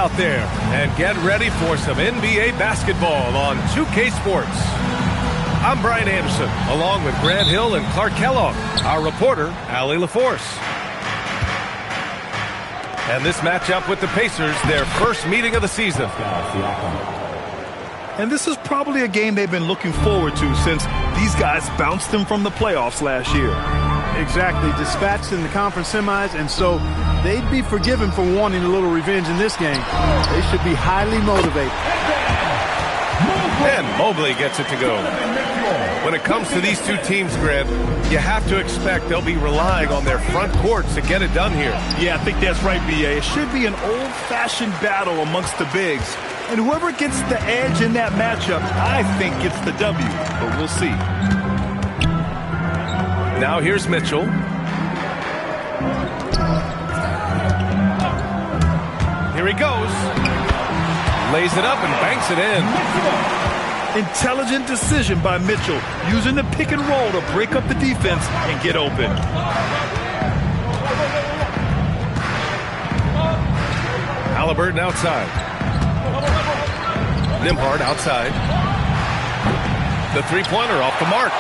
out there and get ready for some NBA basketball on 2K Sports. I'm Brian Anderson, along with Grant Hill and Clark Kellogg, our reporter, Allie LaForce. And this matchup with the Pacers, their first meeting of the season. And this is probably a game they've been looking forward to since these guys bounced them from the playoffs last year. Exactly, dispatched in the conference semis, and so they'd be forgiven for wanting a little revenge in this game. They should be highly motivated. And Mobley gets it to go. When it comes to these two teams, Grant, you have to expect they'll be relying on their front courts to get it done here. Yeah, I think that's right, B.A. It should be an old-fashioned battle amongst the bigs. And whoever gets the edge in that matchup, I think gets the W. But we'll see. Now here's Mitchell. Here he goes. Lays it up and banks it in. Intelligent decision by Mitchell, using the pick and roll to break up the defense and get open. Haliburton outside. Nembhard outside. The three-pointer off the mark.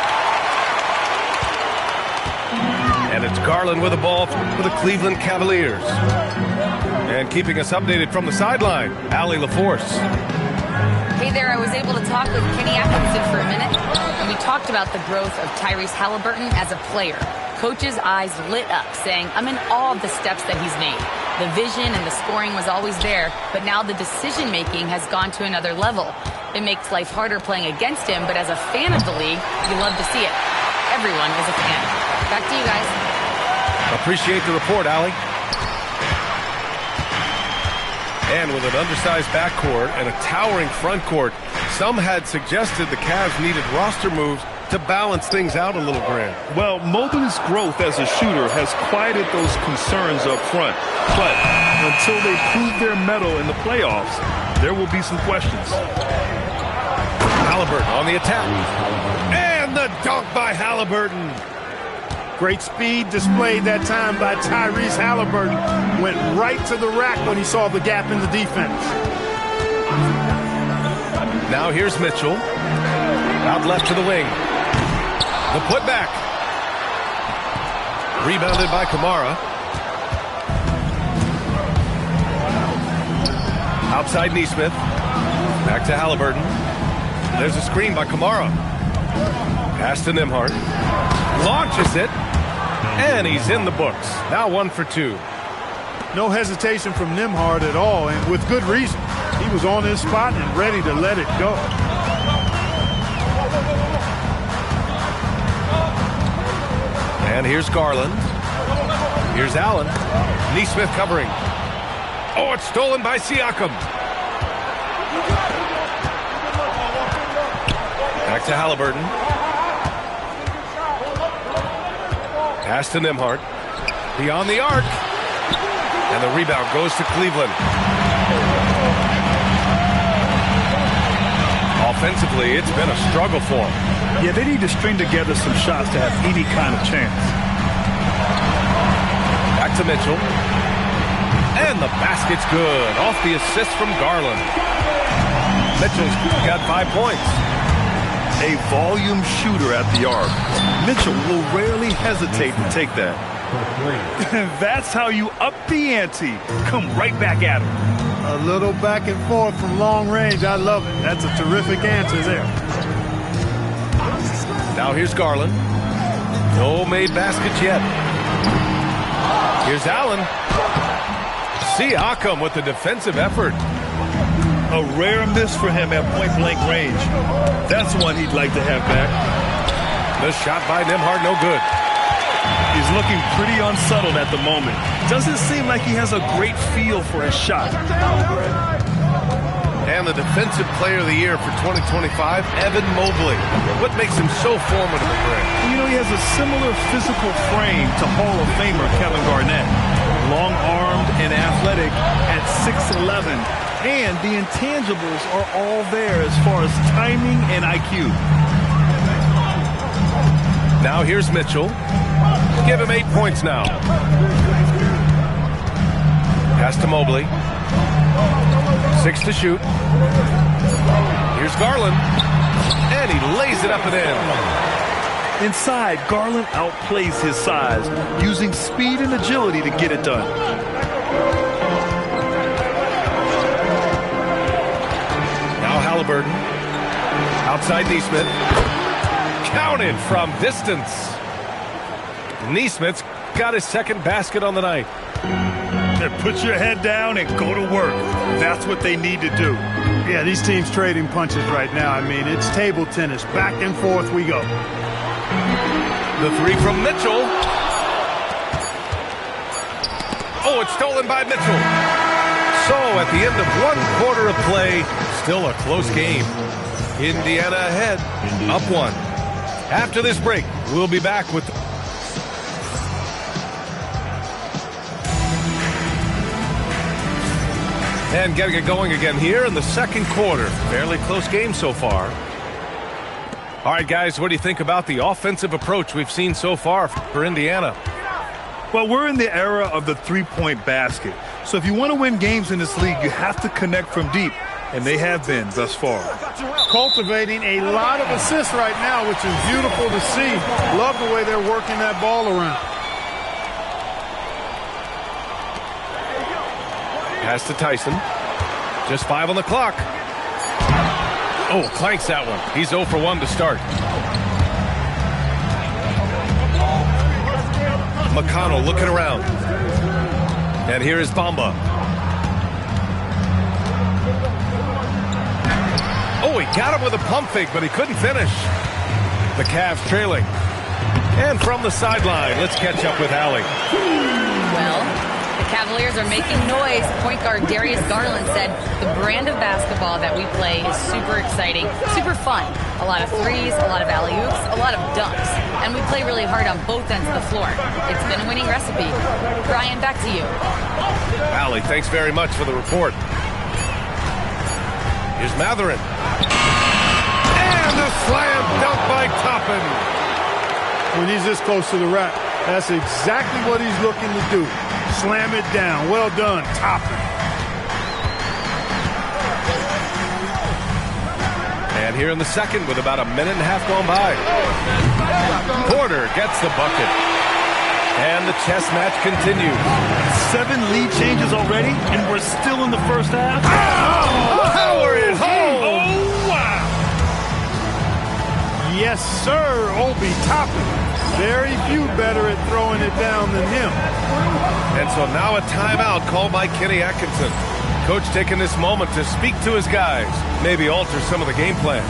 And it's Garland with the ball for the Cleveland Cavaliers. And keeping us updated from the sideline, Allie LaForce. Hey there, I was able to talk with Kenny Atkinson for a minute, and we talked about the growth of Tyrese Haliburton as a player. Coach's eyes lit up, saying, I'm in awe of the steps that he's made. The vision and the scoring was always there, but now the decision-making has gone to another level. It makes life harder playing against him, but as a fan of the league, you love to see it. Everyone is a fan. Back to you guys. Appreciate the report, Allie. And with an undersized backcourt and a towering front court, some had suggested the Cavs needed roster moves to balance things out a little, Grant. Well, Mobley's growth as a shooter has quieted those concerns up front. But until they prove their mettle in the playoffs, there will be some questions. Haliburton on the attack. And the dunk by Haliburton. Great speed displayed that time by Tyrese Haliburton. Went right to the rack when he saw the gap in the defense. Now here's Mitchell. Out left to the wing. The putback. Rebounded by Kamara. Outside Nesmith. Back to Haliburton. There's a screen by Kamara. Pass to Nembhard. Launches it. And he's in the books. Now 1 for 2. No hesitation from Nembhard at all, and with good reason. He was on his spot and ready to let it go. And here's Garland. Here's Allen. Nesmith covering. Oh, it's stolen by Siakam. Back to Haliburton. Pass to Nembhard. Beyond the arc. And the rebound goes to Cleveland. Offensively, it's been a struggle for them. Yeah, they need to string together some shots to have any kind of chance. Back to Mitchell. And the basket's good. Off the assist from Garland. Mitchell's got 5 points. A volume shooter at the arc. Mitchell will rarely hesitate to take that. That's how you up the ante. Come right back at him. A little back and forth from long range. I love it. That's a terrific answer there. Now here's Garland. No made baskets yet. Here's Allen. Siakam with the defensive effort. A rare miss for him at point-blank range. That's one he'd like to have back. The shot by Nembhard, no good. He's looking pretty unsettled at the moment. Doesn't seem like he has a great feel for his shot. And the Defensive Player of the Year for 2025, Evan Mobley. What makes him so formidable, Grant? You know, he has a similar physical frame to Hall of Famer Kevin Garnett. Long-armed and athletic at 6'11". And the intangibles are all there as far as timing and IQ. Now here's Mitchell. Give him 8 points now. Pass to Mobley. 6 to shoot. Here's Garland. And he lays it up and in. Inside, Garland outplays his size, using speed and agility to get it done. Now Halliburton. Outside Nesmith. Counted from distance. Nesmith's got his second basket on the night. Put your head down and go to work. That's what they need to do. Yeah, these teams trading punches right now. I mean, it's table tennis. Back and forth we go. The three from Mitchell. Oh, it's stolen by Mitchell. So at the end of 1 quarter of play, still a close game. Indiana ahead, up 1. After this break, we'll be back with... And getting it going again here in the second quarter. Fairly close game so far. All right, guys, what do you think about the offensive approach we've seen so far for Indiana? Well, we're in the era of the three-point basket. So if you want to win games in this league, you have to connect from deep. And they have been thus far. Cultivating a lot of assists right now, which is beautiful to see. Love the way they're working that ball around. Pass to Tyson. Just 5 on the clock. Oh, clanks that one. He's 0 for 1 to start. McConnell looking around. And here is Bamba. Oh, he got him with a pump fake, but he couldn't finish. The Cavs trailing. And from the sideline, let's catch up with Allie. Well, the Cavaliers are making noise. Point guard Darius Garland said the brand of basketball that we play is super exciting, super fun. A lot of threes, a lot of alley-oops, a lot of dunks. And we play really hard on both ends of the floor. It's been a winning recipe. Brian, back to you. Allie, thanks very much for the report. Here's Mathurin. And a slam dunk by Toppin. When he's this close to the rack, that's exactly what he's looking to do. Slam it down. Well done, Toppin. And here in the second with about a minute and a half gone by. Porter gets the bucket. And the chess match continues. 7 lead changes already, and we're still in the first half. Oh, power is home. Oh, wow. Yes, sir, Obi Toppin. Very few better at throwing it down than him. And so now a timeout called by Kenny Atkinson. Coach taking this moment to speak to his guys, maybe alter some of the game plan.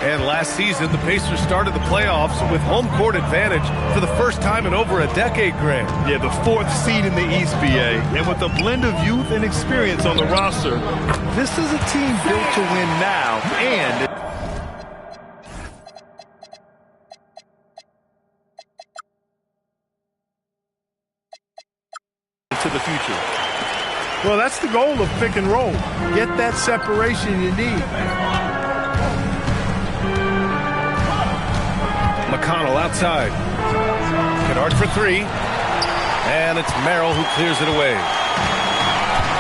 And last season, the Pacers started the playoffs with home court advantage for the first time in over a decade, Grant. Yeah, the 4th seed in the East, BA. And with a blend of youth and experience on the roster, this is a team built to win now and to the future. Well, that's the goal of pick and roll. Get that separation you need. McConnell outside. Kennard for 3. And it's Merrill who clears it away.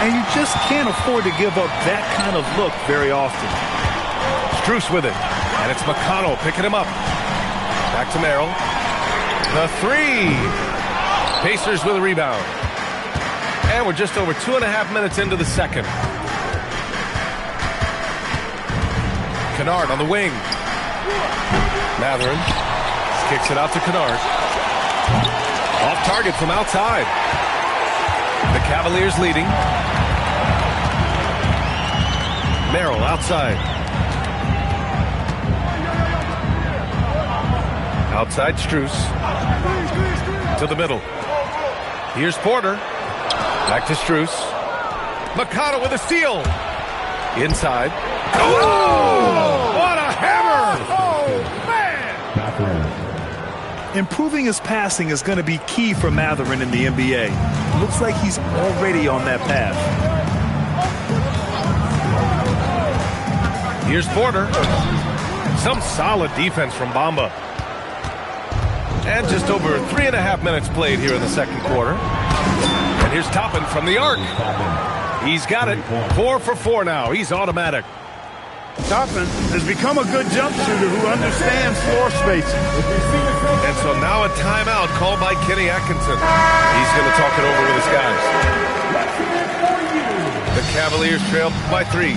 And you just can't afford to give up that kind of look very often. Strus with it. And it's McConnell picking him up. Back to Merrill. The 3. Pacers with a rebound. And we're just over 2.5 minutes into the second. Kennard on the wing. Mathurin kicks it out to Kennard. Off target from outside. The Cavaliers leading. Merrill outside. Outside Strus. To the middle. Here's Porter. Back to Strus. McConnell with a steal. Inside. Oh! What a hammer! Oh, man! Improving his passing is going to be key for Mathurin in the NBA. Looks like he's already on that path. Here's Porter. Some solid defense from Bamba. And just over 3.5 minutes played here in the second quarter. And here's Toppin from the arc. He's got it. 4 for 4 now. He's automatic. Toppin has become a good jump shooter who understands floor spacing. And so now a timeout called by Kenny Atkinson. He's going to talk it over with his guys. The Cavaliers trail by 3.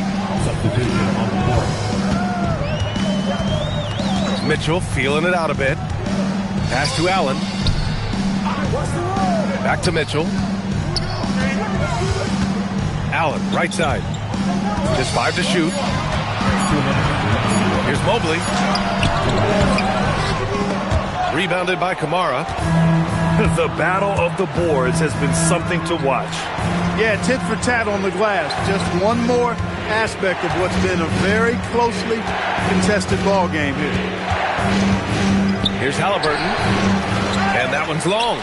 Mitchell feeling it out a bit. Pass to Allen. Back to Mitchell. Allen, right side. Just 5 to shoot. Here's Mobley. Rebounded by Kamara. The battle of the boards has been something to watch. Yeah, tit for tat on the glass. Just one more aspect of what's been a very closely contested ball game here. Here's Halliburton. And that one's long.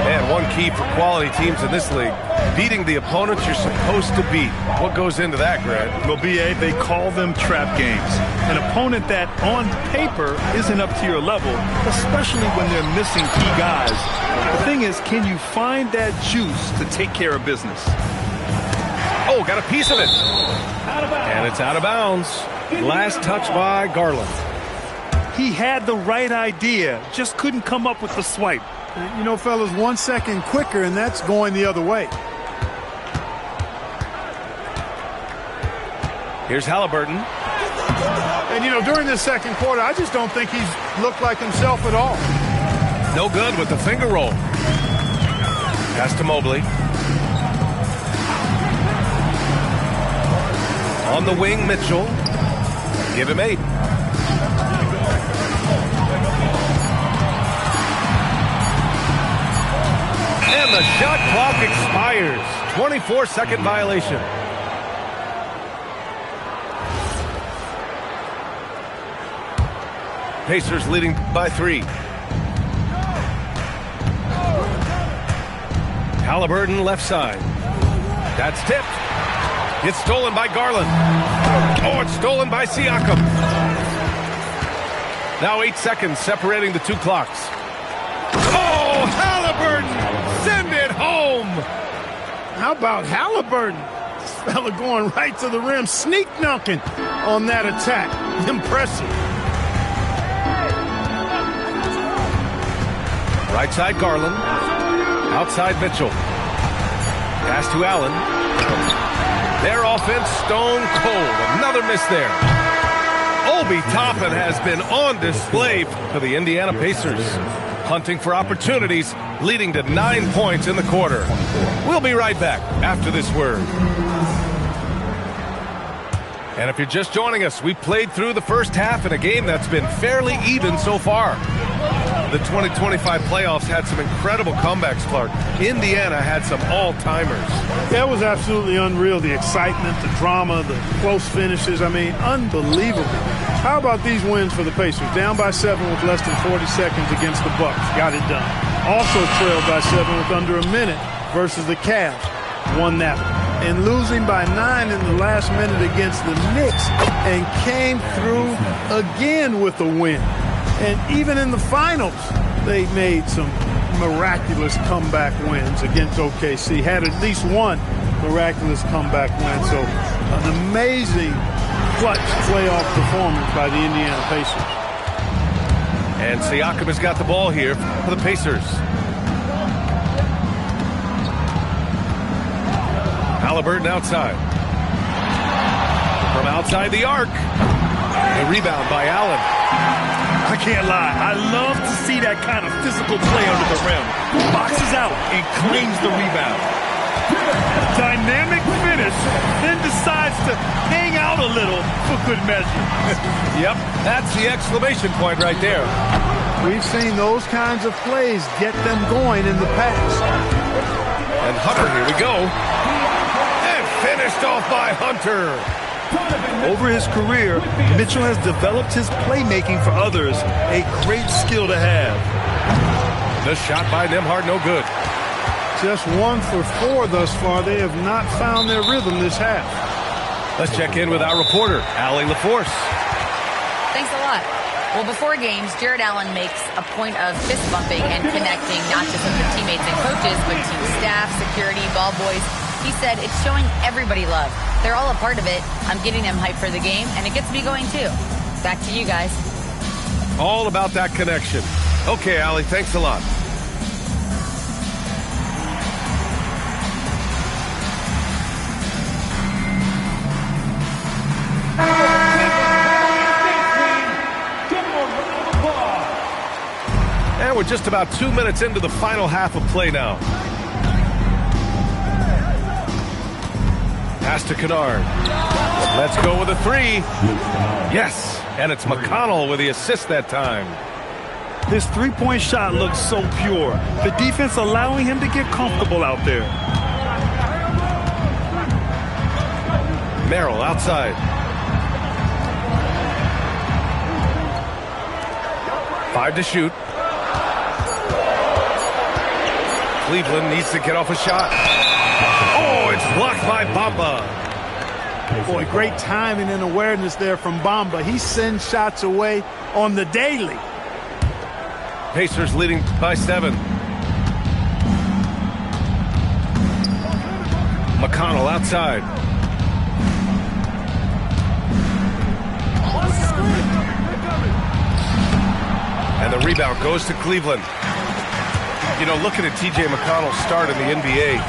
And one key for quality teams in this league, beating the opponents you're supposed to beat. What goes into that, Grant? Well, B.A., they call them trap games. An opponent that, on paper, isn't up to your level, especially when they're missing key guys. The thing is, can you find that juice to take care of business? Oh, got a piece of it. And it's out of bounds. Last touch by Garland. He had the right idea, just couldn't come up with the swipe. You know, fellas, 1 second quicker, and that's going the other way. Here's Halliburton. And, you know, during this second quarter, I just don't think he's looked like himself at all. No good with the finger roll. Pass to Mobley. On the wing, Mitchell. Give him 8. And the shot clock expires. 24-second violation. Pacers leading by 3. Halliburton left side. That's tipped. It's stolen by Garland. Oh, it's stolen by Siakam. Now 8 seconds separating the 2 clocks. Oh, Halliburton! Send it home! How about Halliburton? This fella going right to the rim, sneak dunking on that attack. Impressive. Right side Garland. Outside Mitchell. Pass to Allen. Their offense stone cold. Another miss there. Obi Toppin has been on display for the Indiana Pacers. Hunting for opportunities, leading to 9 points in the quarter. We'll be right back after this word. And if you're just joining us, we played through the first half in a game that's been fairly even so far. The 2025 playoffs had some incredible comebacks, Clark. Indiana had some all-timers. That was absolutely unreal. The excitement, the drama, the close finishes. I mean, unbelievable. How about these wins for the Pacers? Down by 7 with less than 40 seconds against the Bucks. Got it done. Also trailed by 7 with under a minute versus the Cavs. Won that one. And losing by 9 in the last minute against the Knicks and came through again with a win. And even in the finals, they made some miraculous comeback wins against OKC. Had at least one miraculous comeback win. So an amazing clutch playoff performance by the Indiana Pacers. And Siakam has got the ball here for the Pacers. Halliburton outside. From outside the arc. A rebound by Allen. I can't lie. I love to see that kind of physical play under the rim. Boxes out and claims the rebound. Dynamic finish, then decides to hang out a little for good measure. Yep, that's the exclamation point right there. We've seen those kinds of plays get them going in the past. And Hunter, here we go. And finished off by Hunter. Over his career, Mitchell has developed his playmaking for others, a great skill to have. The shot by Nembhard, no good. Just 1 for 4 thus far. They have not found their rhythm this half. Let's check in with our reporter, Allie LaForce. Thanks a lot. Well, before games, Jared Allen makes a point of fist bumping and connecting not just with the teammates and coaches, but team staff, security, ball boys. He said it's showing everybody love. They're all a part of it. I'm getting them hyped for the game, and it gets me going too. Back to you guys. All about that connection. Okay, Allie, thanks a lot. And we're just about 2 minutes into the final half of play now. Pass to Kennard. Let's go with a 3. Yes, and it's McConnell with the assist that time. This three-point shot looks so pure. The defense allowing him to get comfortable out there. Merrill outside. 5 to shoot. Cleveland needs to get off a shot. Oh, it's blocked by Bamba. Boy, great timing and awareness there from Bamba. He sends shots away on the daily. Pacers leading by 7. McConnell outside. And the rebound goes to Cleveland. You know, looking at T.J. McConnell's start in the NBA,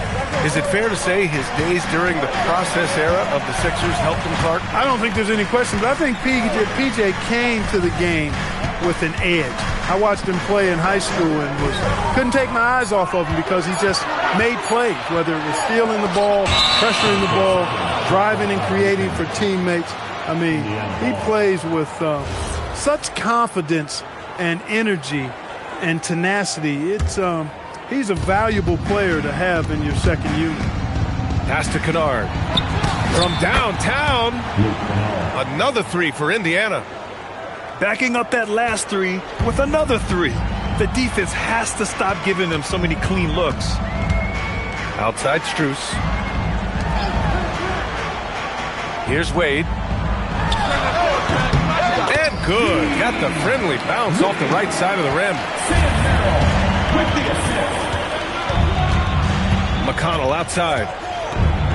is it fair to say his days during the process era of the Sixers helped him, Clark? I don't think there's any question, but I think PJ came to the game with an edge. I watched him play in high school and couldn't take my eyes off of him because he just made plays, whether it was stealing the ball, pressuring the ball, driving and creating for teammates. I mean, he plays with such confidence and energy and tenacity. He's a valuable player to have in your second unit. Pass to Kennard. From downtown, another 3 for Indiana. Backing up that last 3 with another 3. The defense has to stop giving them so many clean looks. Outside Strus. Here's Wade. And good. Got the friendly bounce off the right side of the rim. McConnell outside.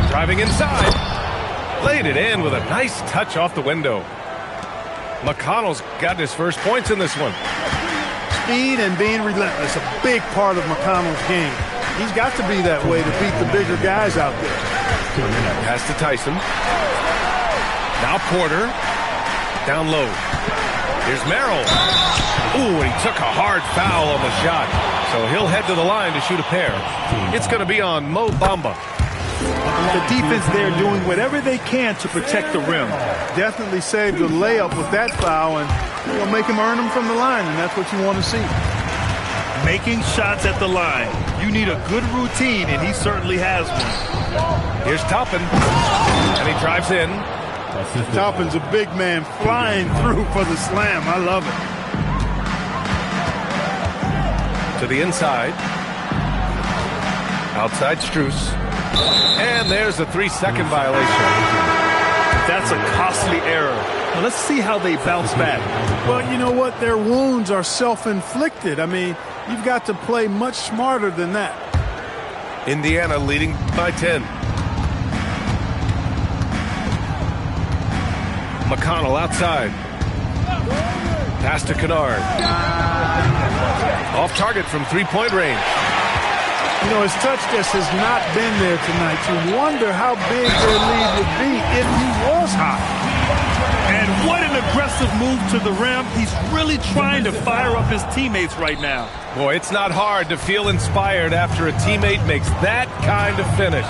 Driving inside. Laid it in with a nice touch off the window. McConnell's got his first points in this one. Speed and being relentless, a big part of McConnell's game. He's got to be that way to beat the bigger guys out there. Pass to Tyson. Now Porter. Down low. Here's Merrill. Ooh, and he took a hard foul on the shot. So he'll head to the line to shoot a pair. It's going to be on Mo Bamba. The defense there doing whatever they can to protect the rim. Definitely saved the layup with that foul, and you'll make him earn them from the line, and that's what you want to see. Making shots at the line. You need a good routine, and he certainly has one. Here's Toppin, and he drives in. Toppin's a big man flying through for the slam. I love it. To the inside. Outside Strus. And there's a 3-second violation. That's a costly error. Now let's see how they bounce back. Well, you know what? Their wounds are self-inflicted. I mean, you've got to play much smarter than that. Indiana leading by 10. McConnell outside. Pass to Kennard. Off target from three-point range. You know, his touch just has not been there tonight. You wonder how big their lead would be if he was hot. And what an aggressive move to the rim. He's really trying to fire up his teammates right now. Boy, it's not hard to feel inspired after a teammate makes that kind of finish.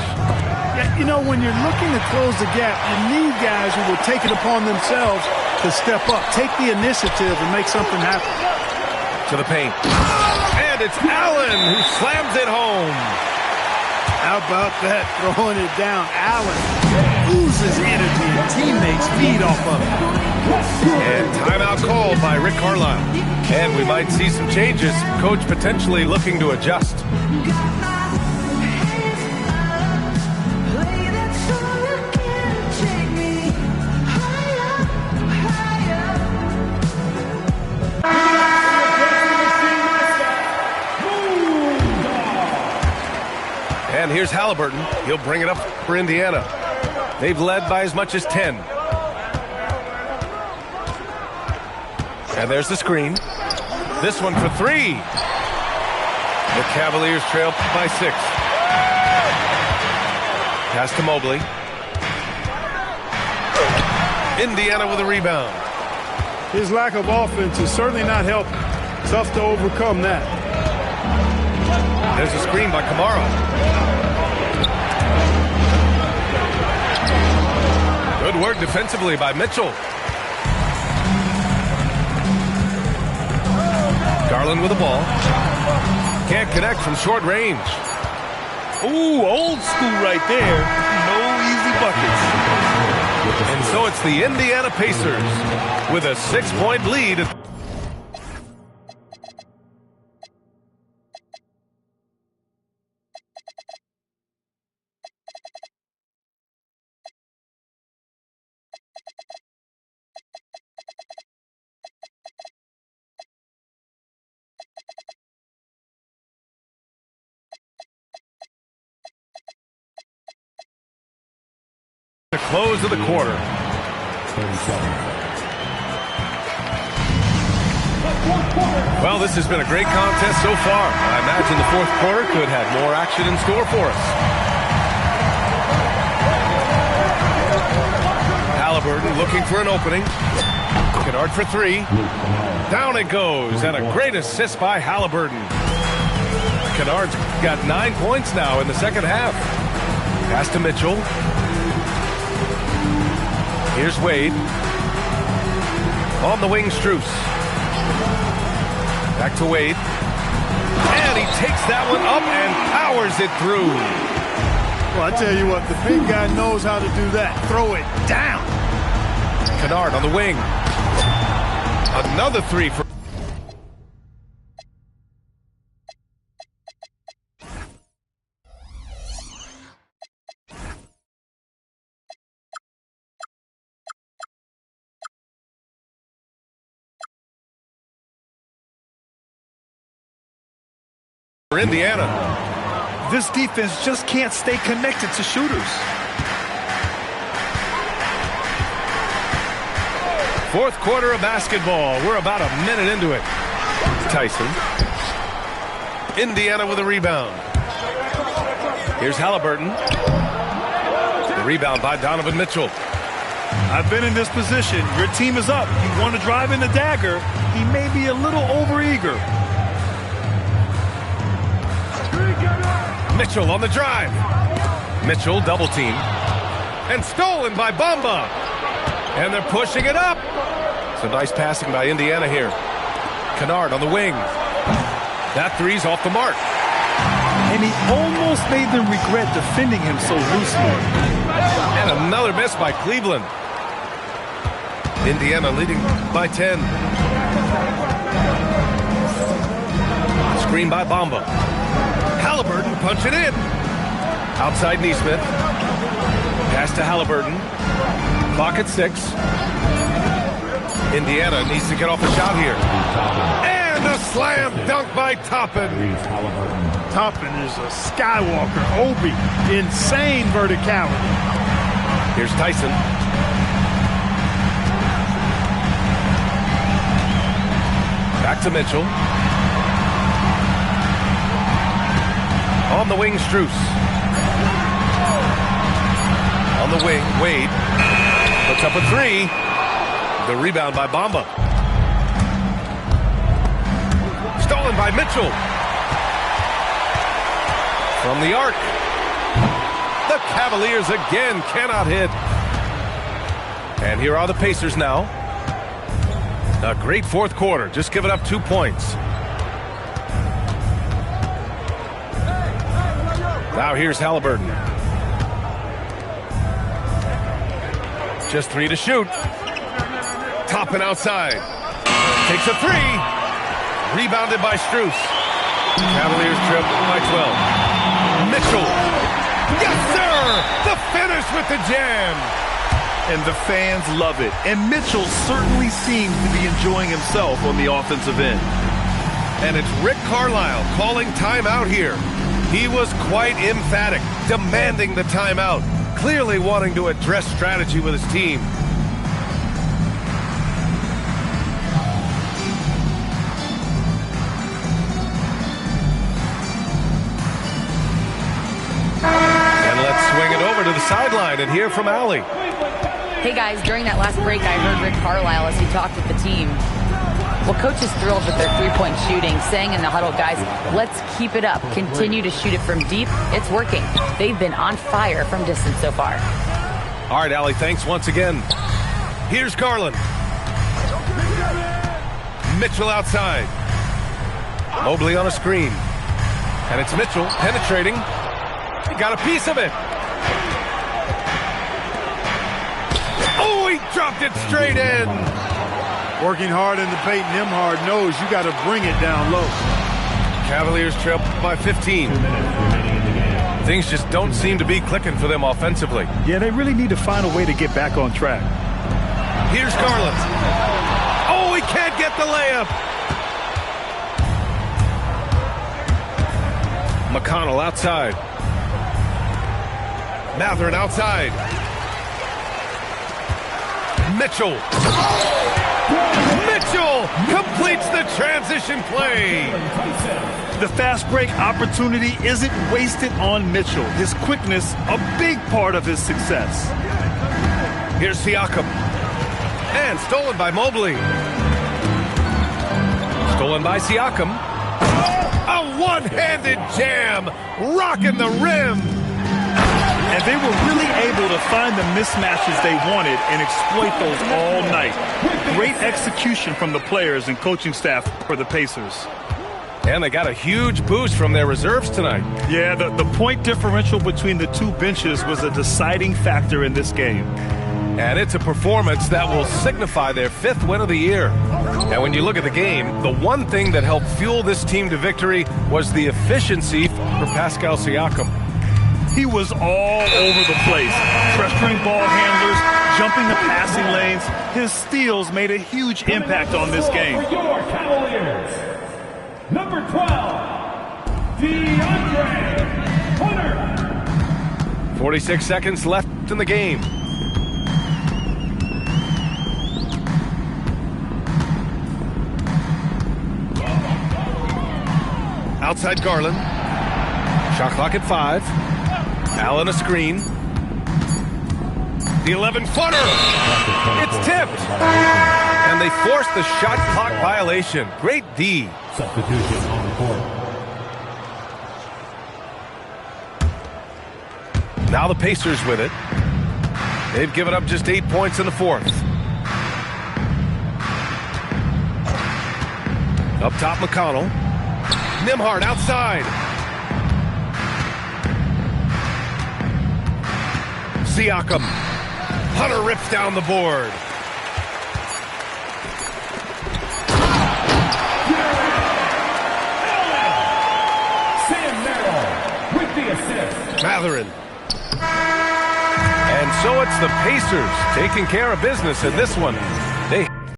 Yeah, you know, when you're looking to close the gap, you need guys who will take it upon themselves to step up, take the initiative, and make something happen. To the paint. And it's Allen who slams it home. How about that, throwing it down? Allen oozes energy and teammates feed off of it. And timeout called by Rick Carlisle. And we might see some changes. Coach potentially looking to adjust. And here's Haliburton. He'll bring it up for Indiana. They've led by as much as 10. And there's the screen. This one for 3. The Cavaliers trail by 6. Pass to Mobley. Indiana with a rebound. His lack of offense is certainly not helping. Tough to overcome that. There's a screen by Kamara. Good work defensively by Mitchell. Garland with the ball. Can't connect from short range. Ooh, old school right there. No easy buckets. And so it's the Indiana Pacers with a 6-point lead. The close of the quarter. 37. Well, this has been a great contest so far. I imagine the fourth quarter could have more action in store for us. Haliburton looking for an opening. Kennard for 3. Down it goes, and a great assist by Haliburton. Kennard's got 9 points now in the second half. Pass to Mitchell. Here's Wade. On the wing, Strus. Back to Wade. And he takes that one up and powers it through. Well, I tell you what, the big guy knows how to do that. Throw it down. Kennard on the wing. Another 3 for... for Indiana. This defense just can't stay connected to shooters. Fourth quarter of basketball. We're about a minute into it. Tyson. Indiana with a rebound. Here's Haliburton. The rebound by Donovan Mitchell. I've been in this position. Your team is up. You want to drive in the dagger. He may be a little overeager. Mitchell on the drive. Mitchell double team. And stolen by Bamba. And they're pushing it up. So nice passing by Indiana here. Kennard on the wing. That three's off the mark. And he almost made them regret defending him so loosely. And another miss by Cleveland. Indiana leading by 10. Screen by Bamba. Haliburton punching in. Outside Nesmith. Pass to Haliburton. Clock at 6. Indiana needs to get off a shot here. And a slam dunk by Toppin. Toppin is a Skywalker. Obi. Insane verticality. Here's Tyson. Back to Mitchell. On the wing, Strus. On the wing, Wade. Puts up a 3. The rebound by Bamba. Stolen by Mitchell. From the arc. The Cavaliers again cannot hit. And here are the Pacers now. A great fourth quarter. Just giving up 2 points. Now here's Halliburton. Just 3 to shoot. Toppin outside. Takes a 3. Rebounded by Strus. Cavaliers trip by 12. Mitchell. Yes, sir! The finish with the jam. And the fans love it. And Mitchell certainly seems to be enjoying himself on the offensive end. And it's Rick Carlisle calling timeout here. He was quite emphatic, demanding the timeout, clearly wanting to address strategy with his team. And let's swing it over to the sideline and hear from Allie. Hey guys, during that last break, I heard Rick Carlisle as he talked with the team. Well, coach is thrilled with their three-point shooting, saying in the huddle, guys, let's keep it up. Continue to shoot it from deep. It's working. They've been on fire from distance so far. All right, Allie, thanks once again. Here's Garland. Mitchell outside. Mobley on a screen. And it's Mitchell penetrating. He got a piece of it. Oh, he dropped it straight in. Working hard in the paint, Nembhard knows you got to bring it down low. Cavaliers trail by 15. Things just don't seem to be clicking for them offensively. Yeah, they really need to find a way to get back on track. Here's Garland. Oh, he can't get the layup. McConnell outside. Mathurin outside. Mitchell. Mitchell completes the transition play. The fast break opportunity isn't wasted on Mitchell. His quickness, a big part of his success. Here's Siakam. And stolen by Mobley. Stolen by Siakam. A one-handed jam, rocking the rim. And they were really able to find the mismatches they wanted and exploit those all night. Great execution from the players and coaching staff for the Pacers. And they got a huge boost from their reserves tonight. Yeah, the point differential between the two benches was a deciding factor in this game. And it's a performance that will signify their 5th win of the year. And when you look at the game, the one thing that helped fuel this team to victory was the efficiency for Pascal Siakam. He was all over the place, pressuring ball handlers, jumping the passing lanes. His steals made a huge impact on this game. For your Cavaliers, number 12, DeAndre Hunter. 46 seconds left in the game. Outside Garland. Shot clock at 5. Allen a screen. The 11-footer. It's tipped. And they forced the shot clock violation. Great D. Substitution on the court. Now the Pacers with it. They've given up just 8 points in the 4th. Up top, McConnell. Nembhard outside. Siakam. Hunter rips down the board. Sam Merrill with the assist. Mathurin. And so it's the Pacers taking care of business in this one.